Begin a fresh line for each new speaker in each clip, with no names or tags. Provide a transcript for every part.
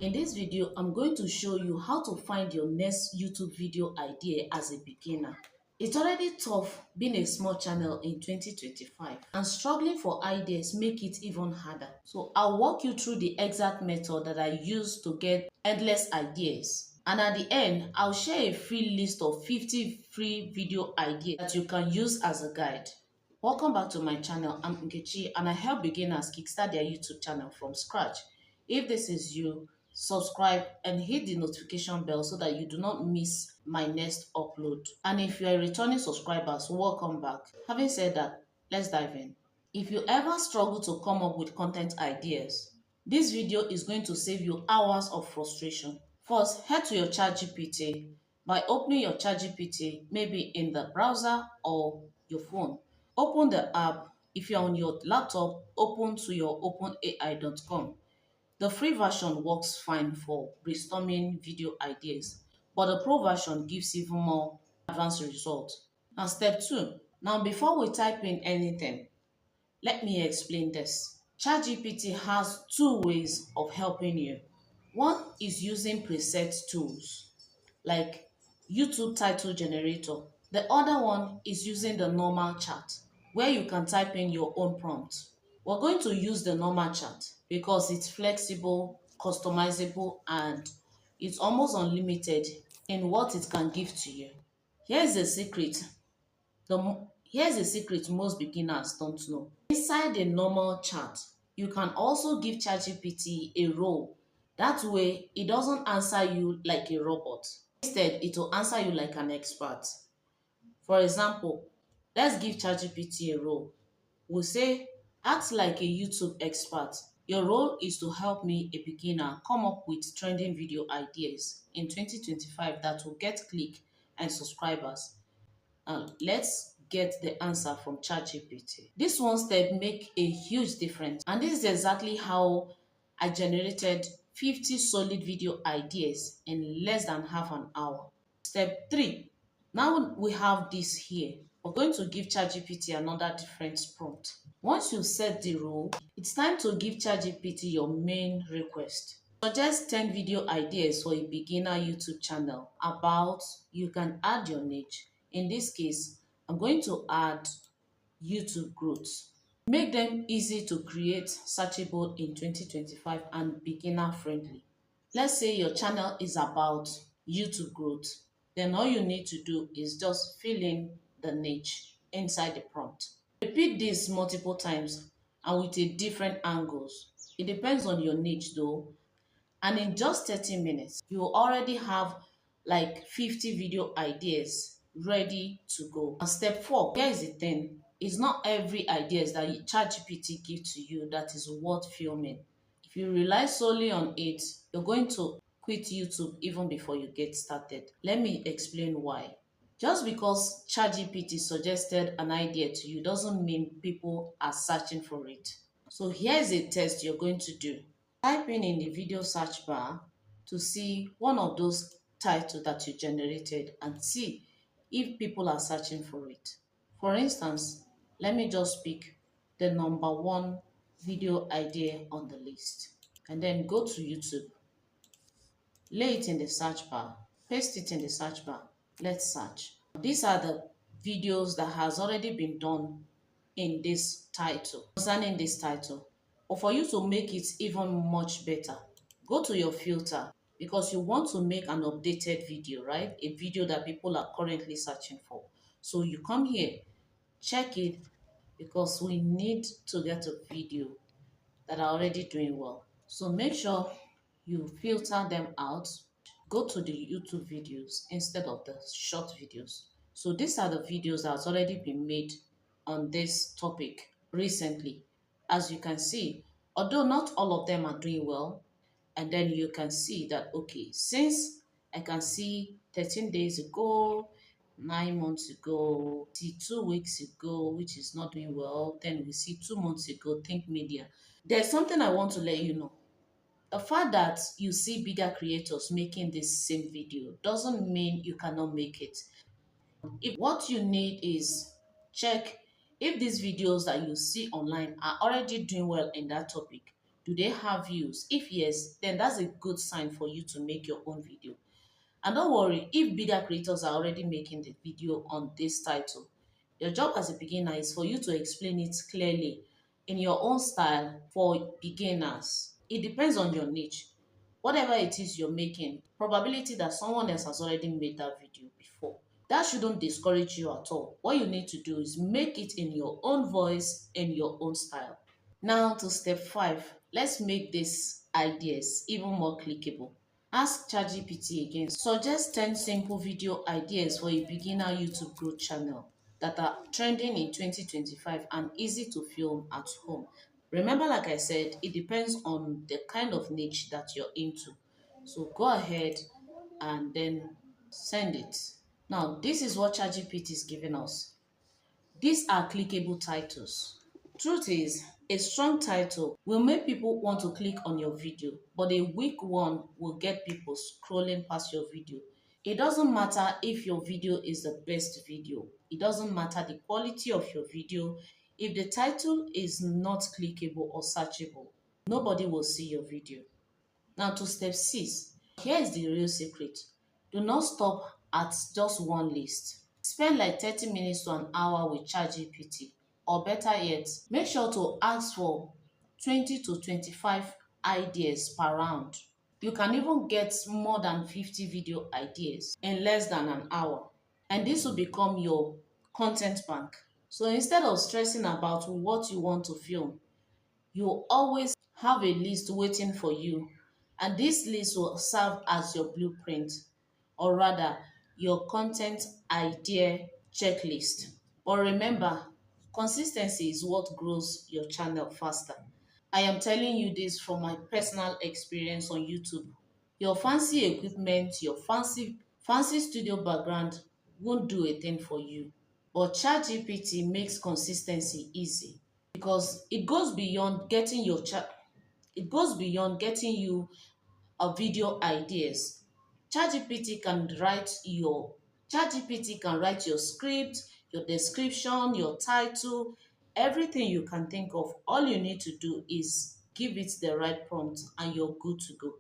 In this video, I'm going to show you how to find your next YouTube video idea as a beginner. It's already tough being a small channel in 2025 and struggling for ideas make it even harder. So I'll walk you through the exact method that I use to get endless ideas. And at the end, I'll share a free list of 50 free video ideas that you can use as a guide. Welcome back to my channel. I'm Nkechi and I help beginners kickstart their YouTube channel from scratch. If this is you, subscribe and hit the notification bell so that you do not miss my next upload. And if you're a returning subscriber, so welcome back. Having said that, let's dive in. If you ever struggle to come up with content ideas, this video is going to save you hours of frustration. First, head to your ChatGPT. By opening your ChatGPT, maybe in the browser or your phone, open the app. If you're on your laptop, open to your openai.com. The free version works fine for brainstorming video ideas, but the pro version gives even more advanced results. Now, step 2. Now, before we type in anything, let me explain this. ChatGPT has two ways of helping you. One is using preset tools like YouTube title generator. The other one is using the normal chat where you can type in your own prompt. We're going to use the normal chat because it's flexible, customizable, and it's almost unlimited in what it can give to you. Here's the secret. Here's a secret most beginners don't know. Inside the normal chat, you can also give ChatGPT a role. That way, it doesn't answer you like a robot. Instead, it will answer you like an expert. For example, let's give ChatGPT a role. We'll say, act like a YouTube expert. Your role is to help me, a beginner, come up with trending video ideas in 2025 that will get click and subscribers. Let's get the answer from ChatGPT. This one step make a huge difference, and this is exactly how I generated 50 solid video ideas in less than half an hour. Step 3. Now we have this here. We're going to give ChatGPT another different prompt. Once you set the rule, it's time to give ChatGPT your main request. Suggest 10 video ideas for a beginner YouTube channel about you can add your niche. In this case, I'm going to add YouTube growth. Make them easy to create, searchable in 2025 and beginner friendly. Let's say your channel is about YouTube growth. Then all you need to do is just fill in the niche inside the prompt. Repeat this multiple times and with a different angles. It depends on your niche though. And in just 30 minutes, you already have like 50 video ideas ready to go. And step 4, here is the thing. It's not every ideas that ChatGPT gives to you that is worth filming. If you rely solely on it, you're going to quit YouTube even before you get started. Let me explain why. Just because ChatGPT suggested an idea to you doesn't mean people are searching for it. So here's a test you're going to do. Type in the video search bar to see one of those titles that you generated and see if people are searching for it. For instance, let me just pick the number 1 video idea on the list and then go to YouTube. Lay it in the search bar, paste it in the search bar. Let's search. These are the videos that has already been done in this title, concerning this title. But for you to make it even much better, go to your filter because you want to make an updated video, right? A video that people are currently searching for. So you come here, check it because we need to get a video that are already doing well. So make sure you filter them out. Go to the YouTube videos instead of the short videos. So these are the videos that has already been made on this topic recently. As you can see, although not all of them are doing well, and then you can see that, okay, since I can see 13 days ago, 9 months ago, see 2 weeks ago, which is not doing well, then we see 2 months ago, think media. There's something I want to let you know. The fact that you see bigger creators making this same video doesn't mean you cannot make it. If what you need is check if these videos that you see online are already doing well in that topic. Do they have views? If yes, then that's a good sign for you to make your own video. And don't worry, if bigger creators are already making the video on this title, your job as a beginner is for you to explain it clearly in your own style for beginners. It depends on your niche. Whatever it is you're making, probability that someone else has already made that video before. That shouldn't discourage you at all. What you need to do is make it in your own voice, in your own style. Now to step 5. Let's make these ideas even more clickable. Ask ChatGPT again. Suggest 10 simple video ideas for a beginner YouTube growth channel that are trending in 2025 and easy to film at home. Remember, like I said, it depends on the kind of niche that you're into. So go ahead and then send it. Now, this is what ChatGPT is giving us. These are clickable titles. Truth is, a strong title will make people want to click on your video, but a weak one will get people scrolling past your video. It doesn't matter if your video is the best video. It doesn't matter the quality of your video. If the title is not clickable or searchable, nobody will see your video. Now to step 6. Here is the real secret. Do not stop at just one list. Spend like 30 minutes to an hour with ChatGPT. Or better yet, make sure to ask for 20 to 25 ideas per round. You can even get more than 50 video ideas in less than an hour. And this will become your content bank. So instead of stressing about what you want to film, you always have a list waiting for you, and this list will serve as your blueprint, or rather your content idea checklist. But remember, consistency is what grows your channel faster. I am telling you this from my personal experience on YouTube. Your fancy equipment, your fancy studio background won't do a thing for you. But ChatGPT makes consistency easy because it goes beyond getting you a video ideas. ChatGPT can write your ChatGPT can write your script, your description, your title, everything you can think of. All you need to do is give it the right prompt and you're good to go.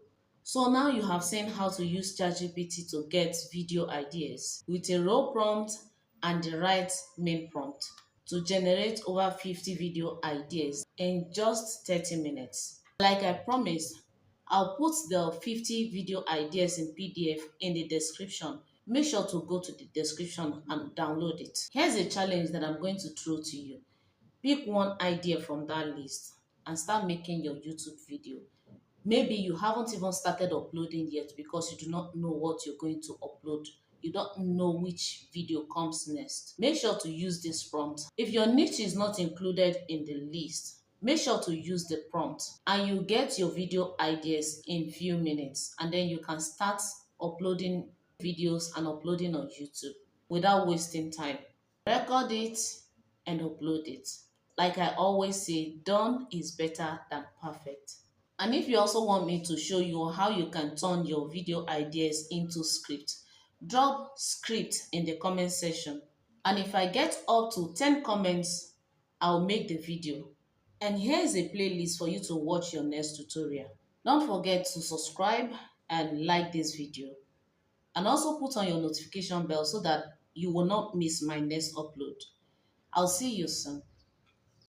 So now you have seen how to use ChatGPT to get video ideas with a raw prompt and the right main prompt to generate over 50 video ideas in just 30 minutes. Like I promised, I'll put the 50 video ideas in PDF in the description. Make sure to go to the description and download it. Here's a challenge that I'm going to throw to you. Pick one idea from that list and start making your YouTube video. Maybe you haven't even started uploading yet because you do not know what you're going to upload. You don't know which video comes next. Make sure to use this prompt. If your niche is not included in the list, make sure to use the prompt and you get your video ideas in few minutes, and then you can start uploading videos and uploading on YouTube without wasting time. Record it and upload it. Like I always say, done is better than perfect. And if you also want me to show you how you can turn your video ideas into script, drop script in the comment section. And if I get up to 10 comments, I'll make the video. And here's a playlist for you to watch your next tutorial. Don't forget to subscribe and like this video. And also put on your notification bell so that you will not miss my next upload. I'll see you soon.